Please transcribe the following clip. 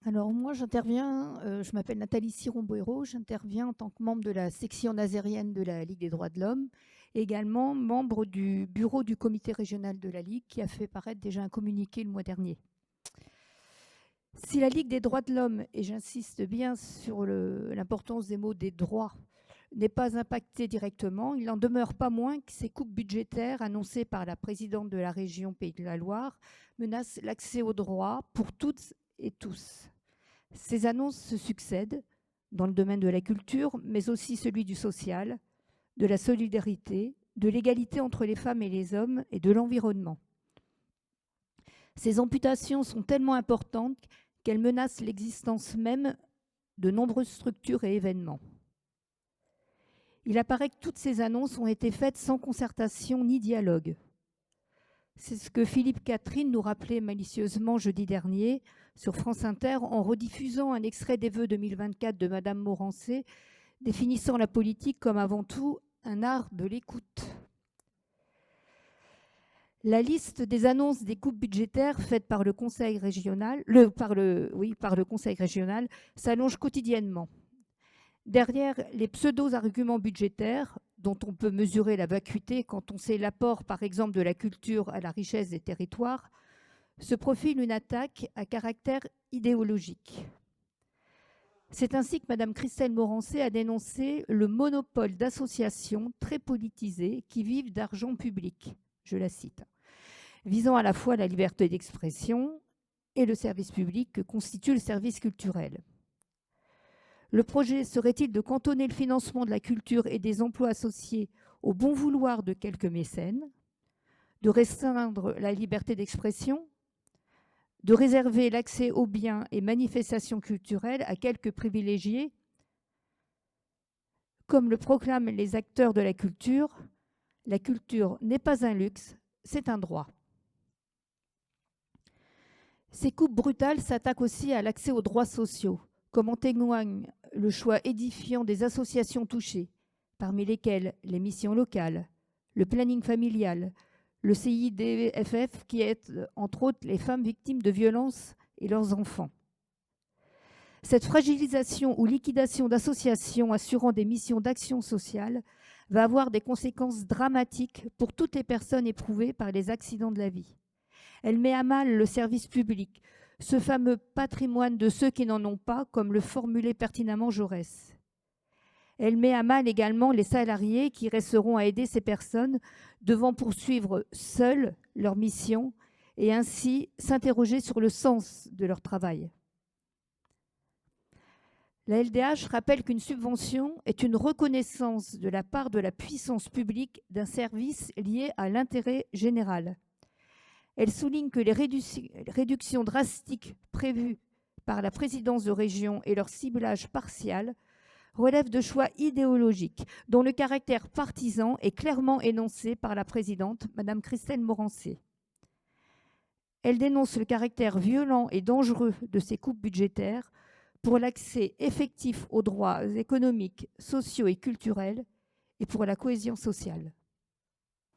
Alors moi, j'interviens, je m'appelle Nathalie Siron-Boero, j'interviens en tant que membre de la section nazérienne de la Ligue des droits de l'homme, également membre du bureau du comité régional de la Ligue qui a fait paraître déjà un communiqué le mois dernier. Si la Ligue des droits de l'homme, et j'insiste bien sur l'importance des mots des droits, n'est pas impactée directement, il n'en demeure pas moins que ces coupes budgétaires annoncées par la présidente de la région Pays de la Loire menacent l'accès aux droits pour toutes et tous. Ces annonces se succèdent dans le domaine de la culture, mais aussi celui du social, de la solidarité, de l'égalité entre les femmes et les hommes et de l'environnement. Ces amputations sont tellement importantes qu'elles menacent l'existence même de nombreuses structures et événements. Il apparaît que toutes ces annonces ont été faites sans concertation ni dialogue. C'est ce que Philippe Catherine nous rappelait malicieusement jeudi dernier sur France Inter en rediffusant un extrait des vœux 2024 de Madame Morancé, définissant la politique comme avant tout un art de l'écoute. La liste des annonces des coupes budgétaires faites par le Conseil régional, s'allonge quotidiennement. Derrière les pseudo-arguments budgétaires, dont on peut mesurer la vacuité quand on sait l'apport, par exemple, de la culture à la richesse des territoires, se profile une attaque à caractère idéologique. C'est ainsi que Mme Christelle Morancé a dénoncé le monopole d'associations très politisées qui vivent d'argent public, je la cite, visant à la fois la liberté d'expression et le service public que constitue le service culturel. Le projet serait-il de cantonner le financement de la culture et des emplois associés au bon vouloir de quelques mécènes, de restreindre la liberté d'expression, de réserver l'accès aux biens et manifestations culturelles à quelques privilégiés? Comme le proclament les acteurs de la culture n'est pas un luxe, c'est un droit. Ces coupes brutales s'attaquent aussi à l'accès aux droits sociaux, comme en témoigne le choix édifiant des associations touchées, parmi lesquelles les missions locales, le planning familial, le CIDFF qui aide entre autres les femmes victimes de violences et leurs enfants. Cette fragilisation ou liquidation d'associations assurant des missions d'action sociale va avoir des conséquences dramatiques pour toutes les personnes éprouvées par les accidents de la vie. Elle met à mal le service public, ce fameux patrimoine de ceux qui n'en ont pas, comme le formulait pertinemment Jaurès. Elle met à mal également les salariés qui resteront à aider ces personnes, devant poursuivre seuls leur mission et ainsi s'interroger sur le sens de leur travail. La LDH rappelle qu'une subvention est une reconnaissance de la part de la puissance publique d'un service lié à l'intérêt général. Elle souligne que les réductions drastiques prévues par la présidence de région et leur ciblage partial relèvent de choix idéologiques dont le caractère partisan est clairement énoncé par la présidente, Mme Christelle Morancé. Elle dénonce le caractère violent et dangereux de ces coupes budgétaires pour l'accès effectif aux droits économiques, sociaux et culturels et pour la cohésion sociale.